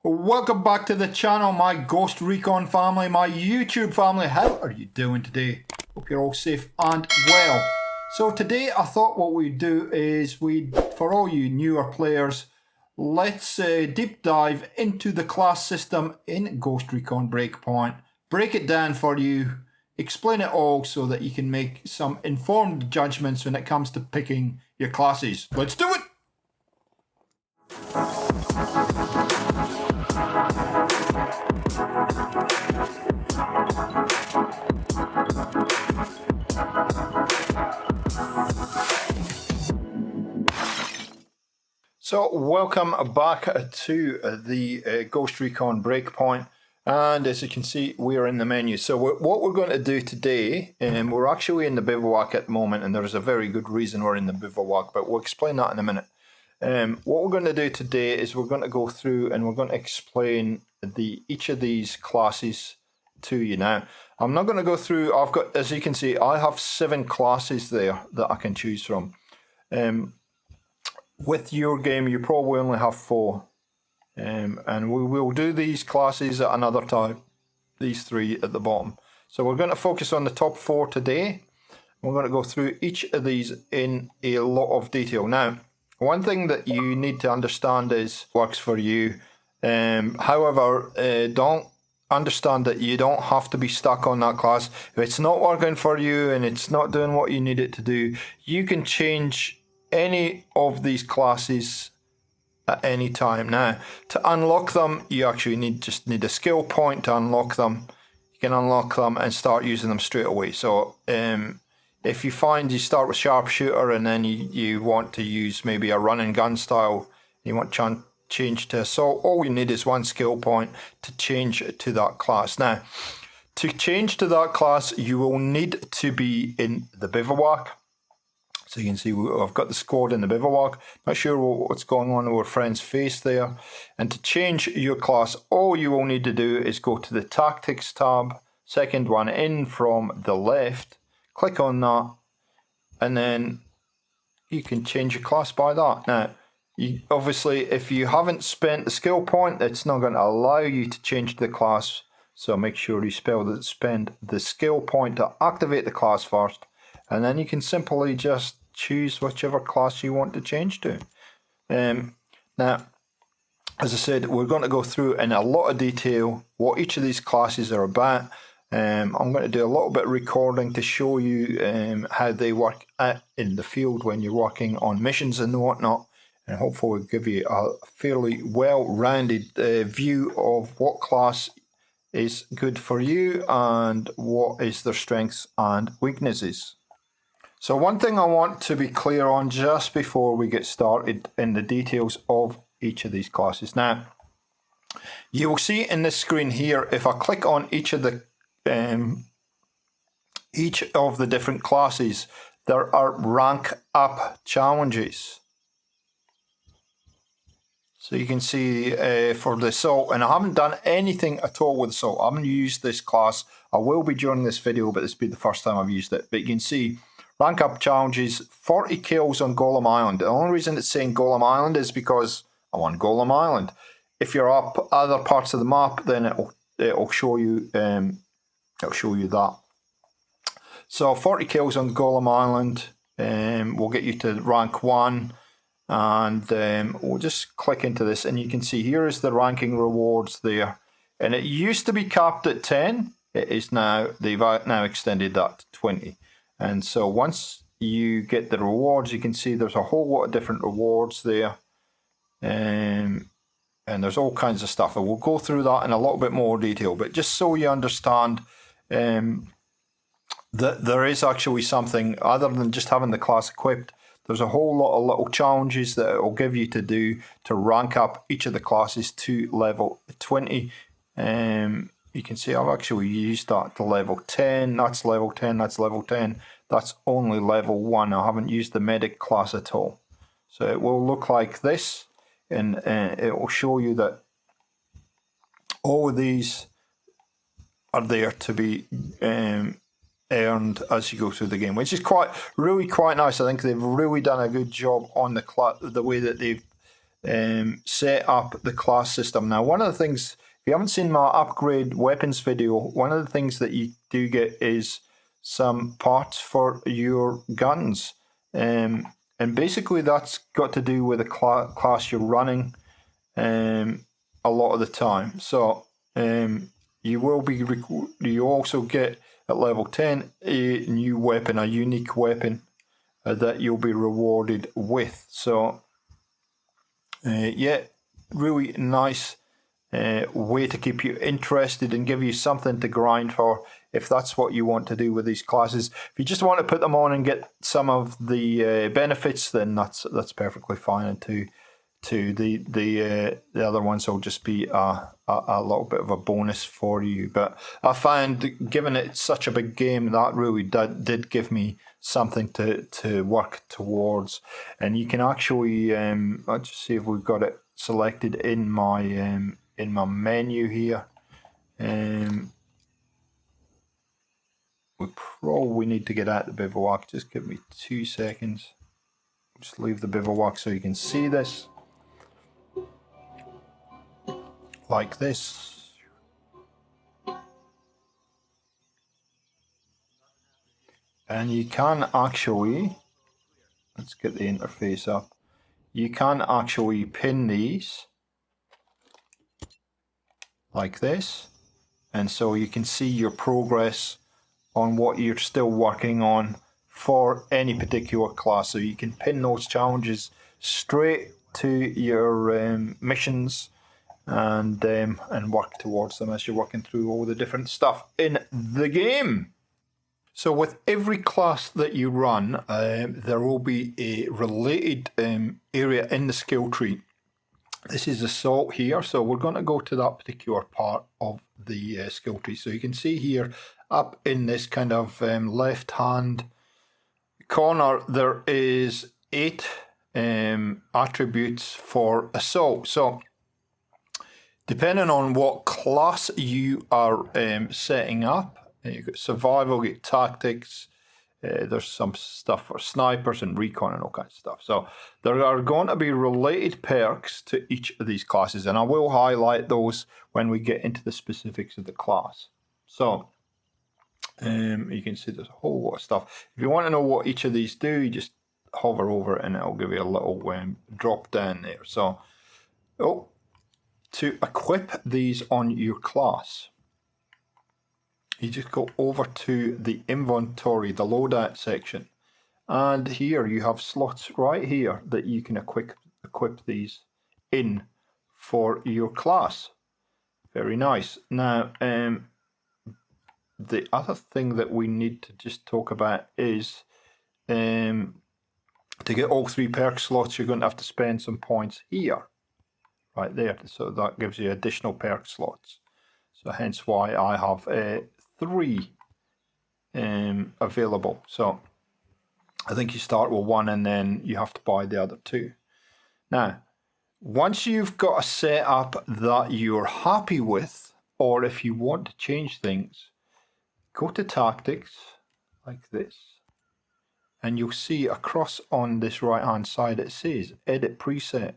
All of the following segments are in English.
Welcome back to the channel, my Ghost Recon family, my YouTube family. How are you doing today? Hope you're all safe and well. So today I thought what we'd do is for all you newer players, let's deep dive into the class system in Ghost Recon Breakpoint. Break it down for you, explain it all so that you can make some informed judgments when it comes to picking your classes. Let's do it! So welcome back to the Ghost Recon Breakpoint, and as you can see we're in the menu. So what we're going to do today, we're actually in the bivouac at the moment, and there's a very good reason we're in the bivouac, but we'll explain that in a minute. What we're going to do today is we're going to go through and we're going to explain each of these classes to you. Now I'm not going to go through, I've got, as you can see, I have 7 classes there that I can choose from. With your game, you probably only have 4, and we will do these classes at another time, these 3 at the bottom. So we're going to focus on the top 4 today. We're going to go through each of these in a lot of detail. Now, one thing that you need to understand is works for you. However, don't understand that you don't have to be stuck on that class. If it's not working for you and it's not doing what you need it to do, you can change any of these classes at any time. Now, to unlock them, you actually just need a skill point to unlock them. You can unlock them and start using them straight away. So if you find you start with sharpshooter and then you want to use maybe a run and gun style, you want to change to assault, all you need is 1 skill point to change to that class. Now, to change to that class, you will need to be in the bivouac. So you can see I've got the squad in the bivouac. Not sure what's going on with our friend's face there. And to change your class, all you will need to do is go to the Tactics tab, second one in from the left, click on that, and then you can change your class by that. Now, obviously, if you haven't spent the skill point, it's not going to allow you to change the class. So make sure you spend the skill point to activate the class first. And then you can simply just choose whichever class you want to change to. Now, as I said, we're going to go through in a lot of detail what each of these classes are about. I'm going to do a little bit of recording to show you how they work in the field when you're working on missions and whatnot. And hopefully we'll give you a fairly well-rounded view of what class is good for you and what is their strengths and weaknesses. So one thing I want to be clear on just before we get started in the details of each of these classes. Now, you will see in this screen here, if I click on each of the different classes, there are rank up challenges. So you can see for the assault, and I haven't done anything at all with assault. I haven't used this class. I will be during this video, but this will be the first time I've used it. But you can see rank up challenges, 40 kills on Golem Island. The only reason it's saying Golem Island is because I'm on Golem Island. If you're up other parts of the map, then it'll show you that. So 40 kills on Golem Island will get you to rank 1. And we'll just click into this, and you can see here is the ranking rewards there. And it used to be capped at 10. It is now, they've now extended that to 20. And so once you get the rewards, you can see there's a whole lot of different rewards there. And there's all kinds of stuff. And we'll go through that in a little bit more detail. But just so you understand that there is actually something other than just having the class equipped. There's a whole lot of little challenges that it will give you to do to rank up each of the classes to level 20. You can see I've actually used that to level 10. That's level 10. That's level 10. That's only level 1. I haven't used the medic class at all. So it will look like this, and it will show you that all of these are there to be earned as you go through the game, which is really quite nice. I think they've really done a good job on the way that they've set up the class system. Now, one of the things, if you haven't seen my upgrade weapons video, one of the things that you do get is some parts for your guns. And basically that's got to do with the class you're running a lot of the time. So you also get at level 10 a new weapon, a unique weapon that you'll be rewarded with. So yeah, really nice way to keep you interested and give you something to grind for if that's what you want to do with these classes. If you just want to put them on and get some of the benefits, then that's perfectly fine. And the other ones will just be a little bit of a bonus for you. But I find, given it's such a big game, that really did give me something to work towards. And you can actually let's just see if we've got it selected in my menu here. We probably need to get out the bivouac. Just give me 2 seconds. Just leave the bivouac so you can see this. Like this. And you can actually, let's get the interface up. You can actually pin these like this. And so you can see your progress on what you're still working on for any particular class. So you can pin those challenges straight to your missions and work towards them as you're working through all the different stuff in the game. So with every class that you run, there will be a related area in the skill tree. This is assault here, so we're going to go to that particular part of the skill tree. So you can see here up in this kind of left hand corner, there is 8 attributes for assault. So depending on what class you are setting up, you've got survival, you get tactics, there's some stuff for snipers and recon and all kinds of stuff. So there are going to be related perks to each of these classes, and I will highlight those when we get into the specifics of the class. So you can see there's a whole lot of stuff. If you want to know what each of these do, you just hover over it and it'll give you a little drop down there. So to equip these on your class, you just go over to the inventory, the loadout section, and here you have slots right here that you can equip these in for your class. Very nice. Now the other thing that we need to just talk about is to get all 3 perk slots, you're going to have to spend some points here, right there. So that gives you additional perk slots. So hence why I have 3 available. So I think you start with 1 and then you have to buy the other 2. Now, once you've got a setup that you're happy with, or if you want to change things, go to tactics like this, and you'll see across on this right hand side it says edit preset,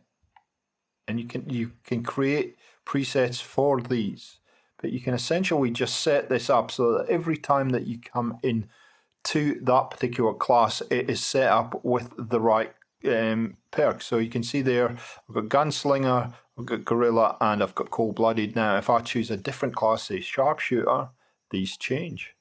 and you can create presets for these. But you can essentially just set this up so that every time that you come in to that particular class, it is set up with the right perks. So you can see there, I've got Gunslinger, I've got Gorilla, and I've got Cold-Blooded. Now, if I choose a different class, say Sharpshooter, these change.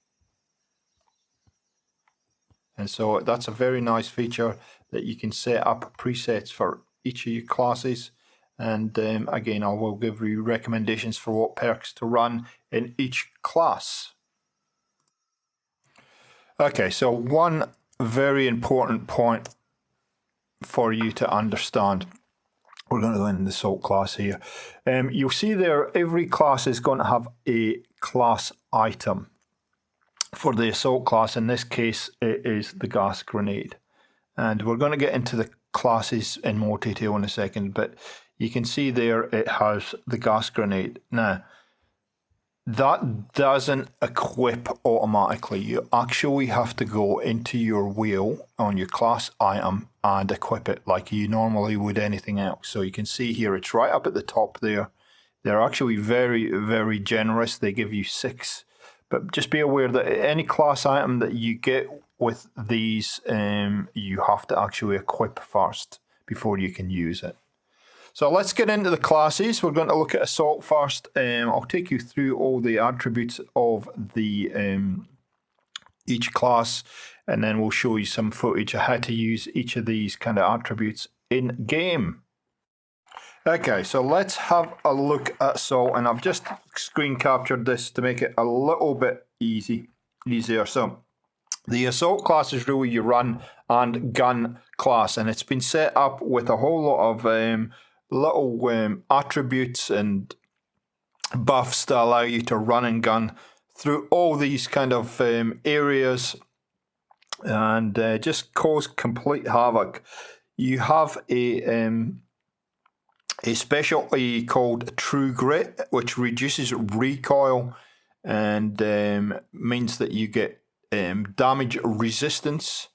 And so that's a very nice feature that you can set up presets for each of your classes. And again, I will give you recommendations for what perks to run in each class. Okay, so one very important point for you to understand. We're going to go in the assault class here. You'll see there every class is going to have a class item. For the assault class, in this case, it is the gas grenade. And we're going to get into the classes in more detail in a second, but you can see there it has the gas grenade. Now, that doesn't equip automatically. You actually have to go into your wheel on your class item and equip it like you normally would anything else. So you can see here, it's right up at the top there. They're actually very, very generous. They give you 6. But just be aware that any class item that you get with these, you have to actually equip first before you can use it. So let's get into the classes. We're going to look at Assault first. I'll take you through all the attributes of the each class, and then we'll show you some footage of how to use each of these kind of attributes in game. Okay, so let's have a look at Assault, and I've just screen captured this to make it a little bit easier. So the Assault class is really your run and gun class, and it's been set up with a whole lot of little attributes and buffs to allow you to run and gun through all these kind of areas and just cause complete havoc. You have a specialty called True Grit, which reduces recoil and means that you get damage resistance,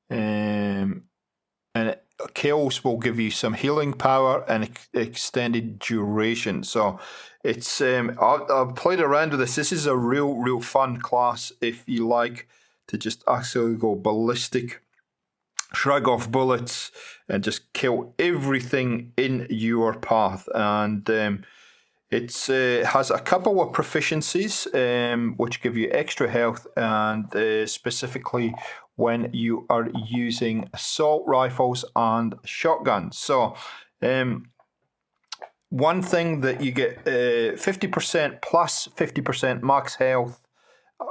and kills will give you some healing power and extended duration. So it's I've played around with this. This is a real fun class if you like to just actually go ballistic, shrug off bullets, and just kill everything in your path. And it has a couple of proficiencies which give you extra health, and specifically when you are using assault rifles and shotguns. So one thing that you get 50% plus 50% max health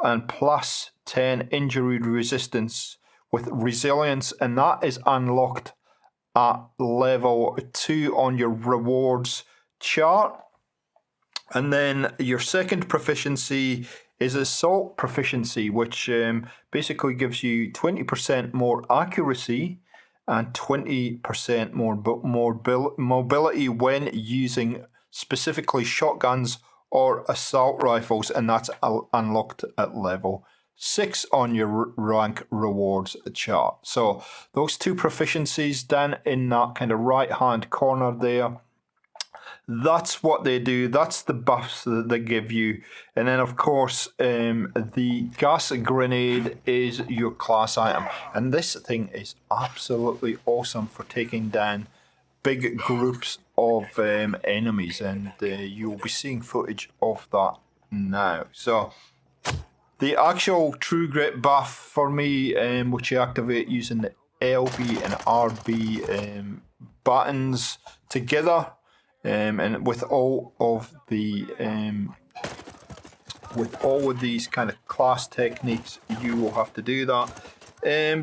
and plus 10 injury resistance with resilience, and that is unlocked at level 2 on your rewards chart. And then your second proficiency is assault proficiency, which basically gives you 20% more accuracy and 20% more mobility when using specifically shotguns or assault rifles, and that's unlocked at level 6 on your rank rewards chart. So those 2 proficiencies down in that kind of right hand corner there, that's what they do. That's the buffs that they give you. And then of course the gas grenade is your class item, and this thing is absolutely awesome for taking down big groups of enemies, and you'll be seeing footage of that now. So the actual True Grit buff for me, which you activate using the LB and RB buttons together, and with all of the these kind of class techniques, you will have to do that.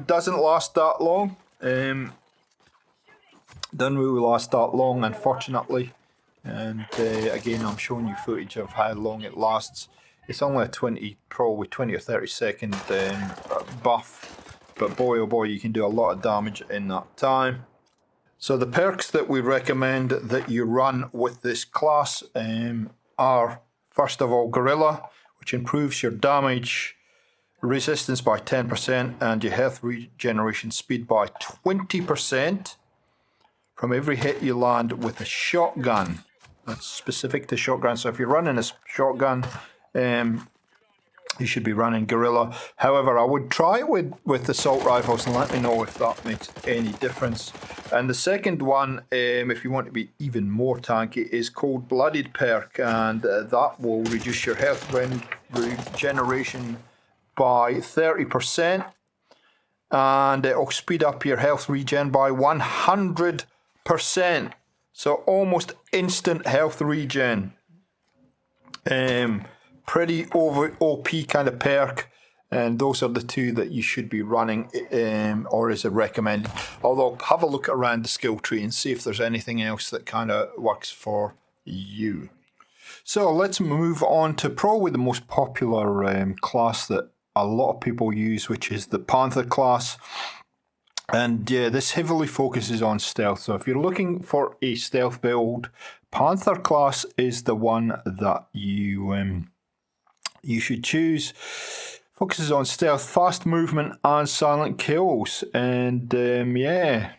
Doesn't last that long. Doesn't really last that long, unfortunately. And again, I'm showing you footage of how long it lasts. It's only a probably 20 or 30 second buff, but boy oh boy, you can do a lot of damage in that time. So the perks that we recommend that you run with this class are, first of all, Gorilla, which improves your damage resistance by 10% and your health regeneration speed by 20% from every hit you land with a shotgun. That's specific to shotgun. So if you're running a shotgun, you should be running Gorilla. However, I would try it with assault rifles and let me know if that makes any difference. And the second one, if you want to be even more tanky, is Cold Blooded perk, and that will reduce your health regeneration by 30%, and it will speed up your health regen by 100%. So almost instant health regen. Pretty OP kind of perk, and those are the 2 that you should be running, or is recommended. Although have a look around the skill tree and see if there's anything else that kind of works for you. So let's move on to probably the most popular class that a lot of people use, which is the Panther class. And yeah, this heavily focuses on stealth. So if you're looking for a stealth build, Panther class is the one that you you should choose. Focuses on stealth, fast movement, and silent kills. And yeah,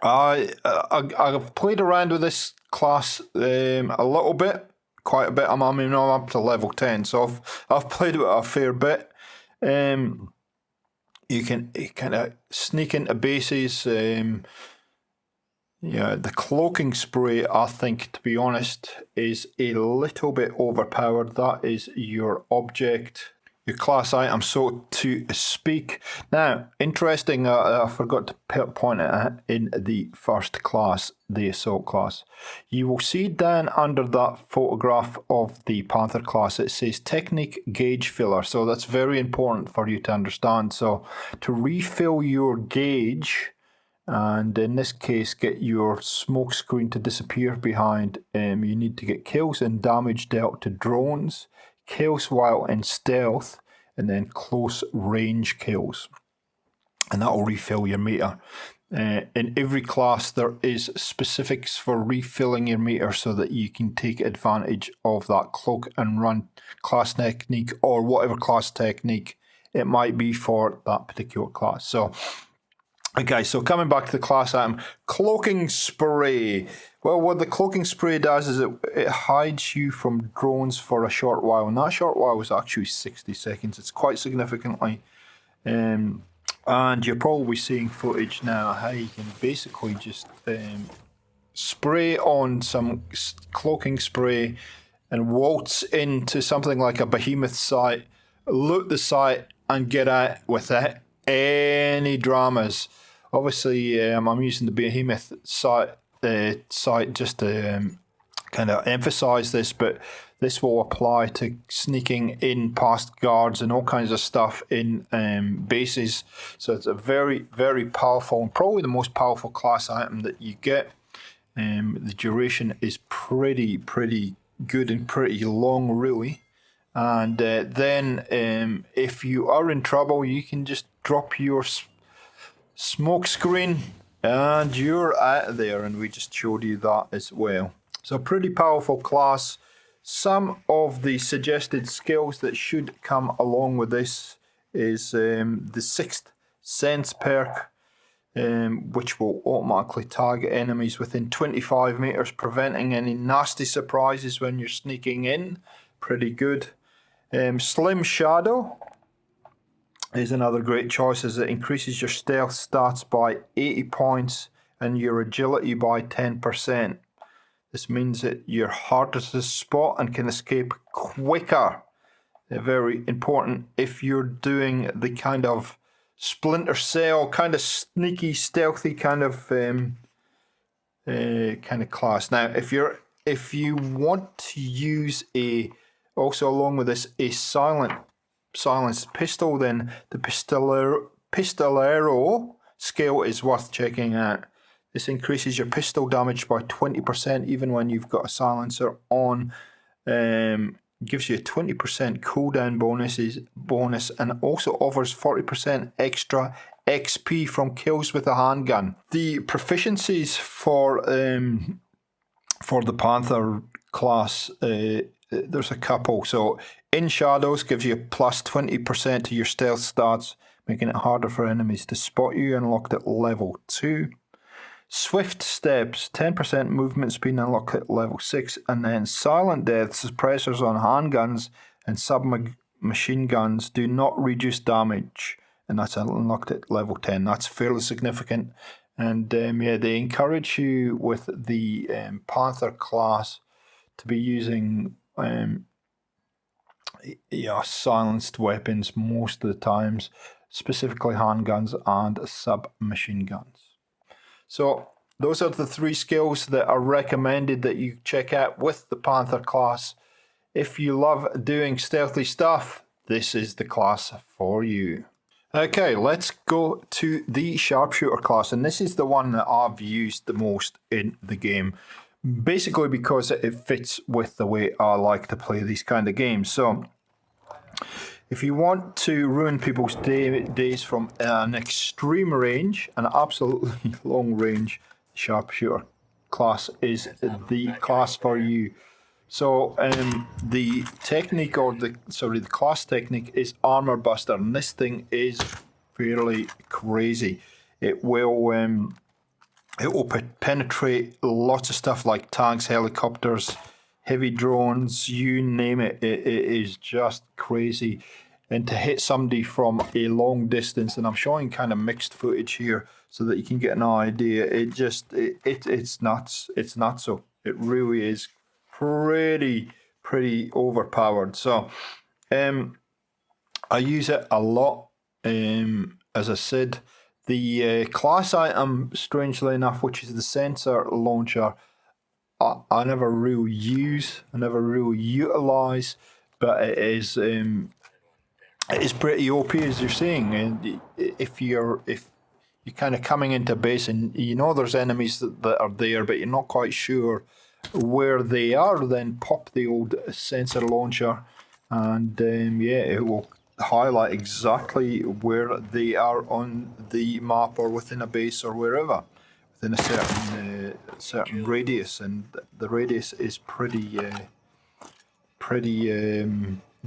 I've played around with this class a little bit, quite a bit. I'm up to level 10, so I've played with it a fair bit. You can kind of sneak into bases. Yeah, the cloaking spray, I think, to be honest, is a little bit overpowered. That is your object, your class item, so to speak. Now, interesting, I forgot to point it out in the first class, the assault class. You will see down under that photograph of the Panther class, it says technique gauge filler. So that's very important for you to understand. So to refill your gauge, and in this case get your smoke screen to disappear behind, you need to get kills and damage dealt to drones, kills while in stealth, and then close range kills, and that will refill your meter. In every class there is specifics for refilling your meter so that you can take advantage of that cloak and run class technique, or whatever class technique it might be for that particular class. So okay, so coming back to the class item, cloaking spray. Well, what the cloaking spray does is it hides you from drones for a short while, and that short while is actually 60 seconds. It's quite significantly. And you're probably seeing footage now how you can basically just spray on some cloaking spray and waltz into something like a behemoth site, loot the site, and get out without any dramas. Obviously, I'm using the behemoth site just to kind of emphasize this, but this will apply to sneaking in past guards and all kinds of stuff in bases. So it's a very, very powerful, and probably the most powerful class item that you get. The duration is pretty good and pretty long, really. And then if you are in trouble, you can just drop your smoke screen and you're out of there, and we just showed you that as well. So pretty powerful class. Some of the suggested skills that should come along with this is the Sixth Sense perk, which will automatically target enemies within 25 meters, preventing any nasty surprises when you're sneaking in. Pretty good. Slim Shadow is another great choice, as it increases your stealth stats by 80 points and your agility by 10%. This means that you're harder to spot and can escape quicker. They're very important if you're doing the kind of Splinter Cell, kind of sneaky, stealthy kind of class. Now, if you want to use also along with this a silenced pistol, then the Pistolero skill is worth checking out. This increases your pistol damage by 20% even when you've got a silencer on. Gives you a 20% cooldown bonus, and also offers 40% extra XP from kills with a handgun. The proficiencies for the Panther class, there's a couple. So In Shadows gives you plus 20% to your stealth stats, making it harder for enemies to spot you, unlocked at level 2. Swift Steps, 10% movement speed, unlocked at level 6. And then Silent Death, suppressors on handguns and submachine guns do not reduce damage, and that's unlocked at level 10. That's fairly significant. And yeah, they encourage you with the Panther class to be using silenced weapons most of the times, specifically handguns and submachine guns. So those are the 3 skills that are recommended that you check out with the Panther class. If you love doing stealthy stuff, this is the class for you. Okay, let's go to the Sharpshooter class, and this is the one that I've used the most in the game, basically because it fits with the way I like to play these kind of games. So if you want to ruin people's days from an extreme range, an absolutely long range, Sharpshooter class is the class for you. So the technique, or the class technique, is Armor Buster, and this thing is fairly crazy. It will penetrate lots of stuff like tanks, helicopters, heavy drones, you name it. It is just crazy. And to hit somebody from a long distance, and I'm showing kind of mixed footage here so that you can get an idea. It's nuts. It's nuts. So it really is pretty overpowered. So I use it a lot. As I said, the class item, strangely enough, which is the sensor launcher, I never really use, I never really utilize, but it is pretty OP, as you're seeing. And if you're kind of coming into base and you know there's enemies that are there, but you're not quite sure where they are, then pop the old sensor launcher, and yeah, it will highlight exactly where they are on the map or within a base or wherever, within a certain radius, and the radius is pretty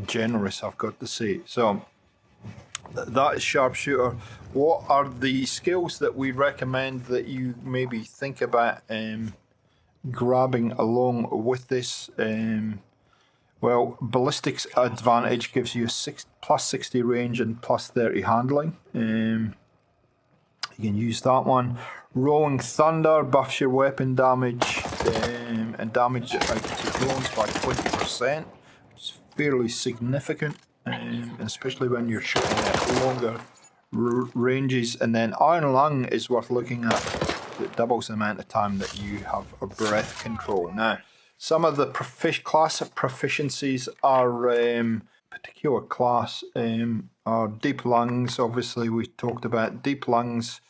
generous, I've got to say. So that is sharpshooter. What are the skills that we recommend that you maybe think about grabbing along with this? Well, ballistics advantage gives you a plus 60 range and plus 30 handling. You can use that one. Rolling Thunder buffs your weapon damage and damage to drones by 20%, which is fairly significant, especially when you're shooting at longer ranges. And then Iron Lung is worth looking at. It doubles the amount of time that you have a breath control. Now, some of the class proficiencies are particular class are Deep Lungs. Obviously, we talked about Deep Lungs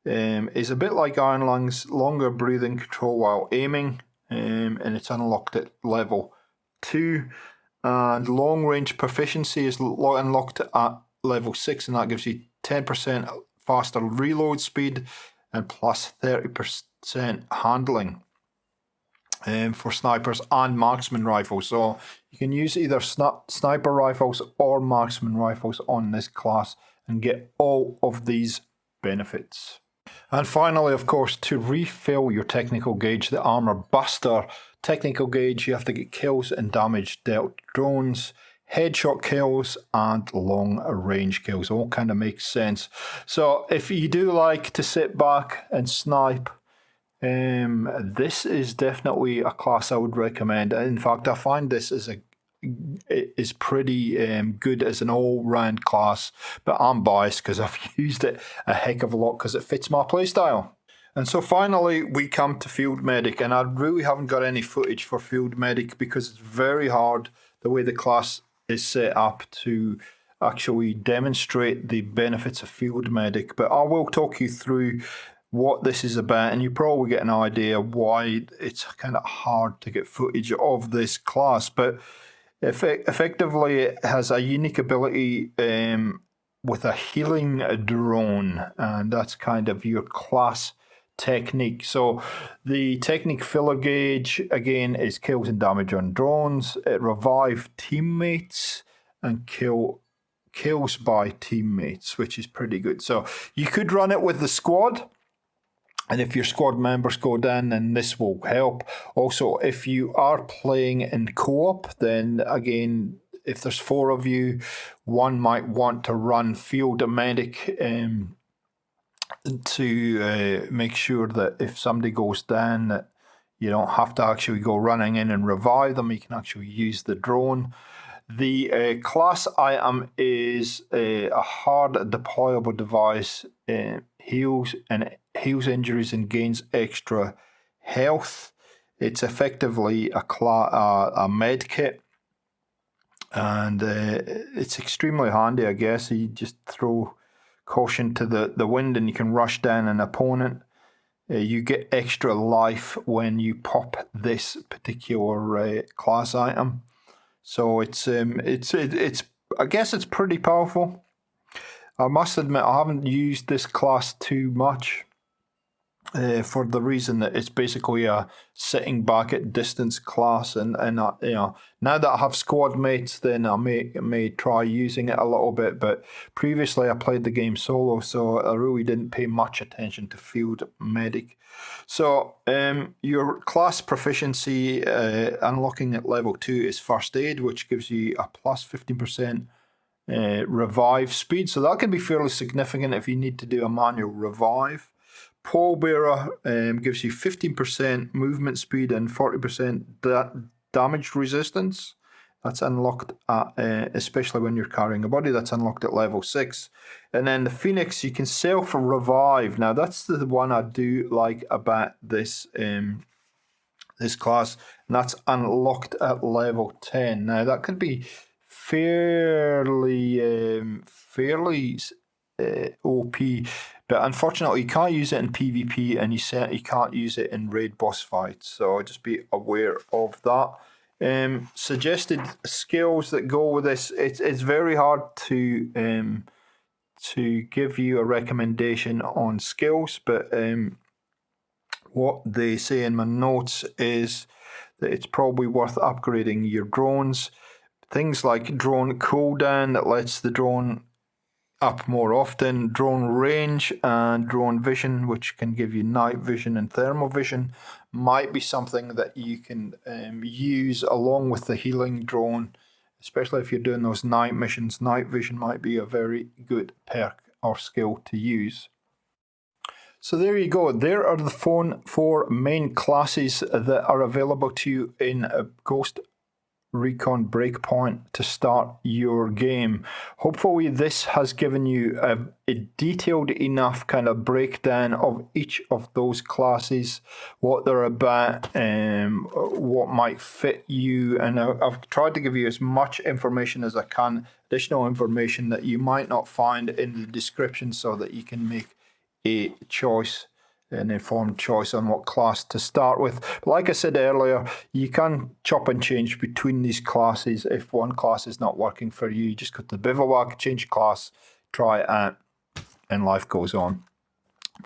is a bit like Iron Lungs, longer breathing control while aiming, and it's unlocked at level 2. And long range proficiency is unlocked at level 6, and that gives you 10% faster reload speed and plus 30% handling. For snipers and marksman rifles. So you can use either sniper rifles or marksman rifles on this class and get all of these benefits. And finally, of course, to refill your technical gauge, the Armor Buster technical gauge, you have to get kills and damage dealt drones, headshot kills, and long range kills. All kind of makes sense. So if you do like to sit back and snipe, this is definitely a class I would recommend. In fact, I find this is pretty good as an all-round class, but I'm biased because I've used it a heck of a lot because it fits my playstyle. And so finally we come to Field Medic, and I really haven't got any footage for Field Medic because it's very hard the way the class is set up to actually demonstrate the benefits of Field Medic, but I will talk you through what this is about, and you probably get an idea why it's kind of hard to get footage of this class. But effectively, it has a unique ability with a healing drone, and that's kind of your class technique. So the technique filler gauge, again, is kills and damage on drones. It revive teammates and kills by teammates, which is pretty good. So you could run it with the squad, and if your squad members go down, then this will help. Also, if you are playing in co-op, then again, if there's 4 of you, one might want to run Field Medic to make sure that if somebody goes down, that you don't have to actually go running in and revive them. You can actually use the drone. The class item is a hard deployable device. Heals injuries and gains extra health. It's effectively a med kit, and it's extremely handy, I guess. You just throw caution to the wind and you can rush down an opponent. You get extra life when you pop this particular class item. So it's I guess it's pretty powerful. I must admit I haven't used this class too much. for the reason that it's basically a sitting back at distance class, and you know, now that I have squad mates, then I may try using it a little bit. But previously I played the game solo, so I really didn't pay much attention to field medic. So your class proficiency unlocking at level 2 is first aid, which gives you a plus 15% revive speed. So that can be fairly significant if you need to do a manual revive. Pallbearer gives you 15% movement speed and 40% damage resistance. That's unlocked at, especially when you're carrying a body, that's unlocked at level 6. And then the Phoenix, you can self-revive. Now that's the one I do like about this this class, and that's unlocked at level 10. Now that could be fairly OP, but unfortunately you can't use it in PvP, and you can't use it in raid boss fights, so just be aware of that. Suggested skills that go with this, it's very hard to give you a recommendation on skills, but what they say in my notes is that it's probably worth upgrading your drones. Things like drone cooldown that lets the drone up more often, drone range and drone vision, which can give you night vision and thermal vision, might be something that you can use along with the healing drone, especially if you're doing those night missions. Night vision might be a very good perk or skill to use. So there you go. There are the 4 main classes that are available to you in Ghost Recon Breakpoint to start your game. Hopefully this has given you a detailed enough kind of breakdown of each of those classes, what they're about, what might fit you, and I've tried to give you as much information as I can, additional information that you might not find in the description, so that you can make a choice, an informed choice on what class to start with. But like I said earlier, you can chop and change between these classes. If one class is not working for you, you just go to the bivouac, change class, try it out, and life goes on.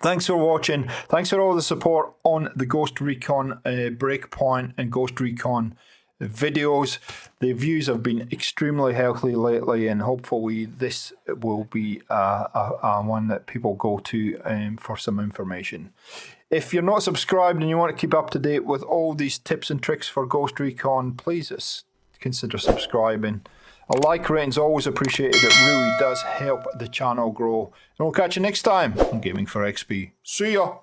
Thanks for watching. Thanks for all the support on the Ghost Recon Breakpoint and Ghost Recon videos. The views have been extremely healthy lately, and hopefully this will be a one that people go to for some information. If you're not subscribed and you want to keep up to date with all these tips and tricks for Ghost Recon, please consider subscribing. A like rating is always appreciated. It really does help the channel grow. And we'll catch you next time on Gaming for XP. See ya!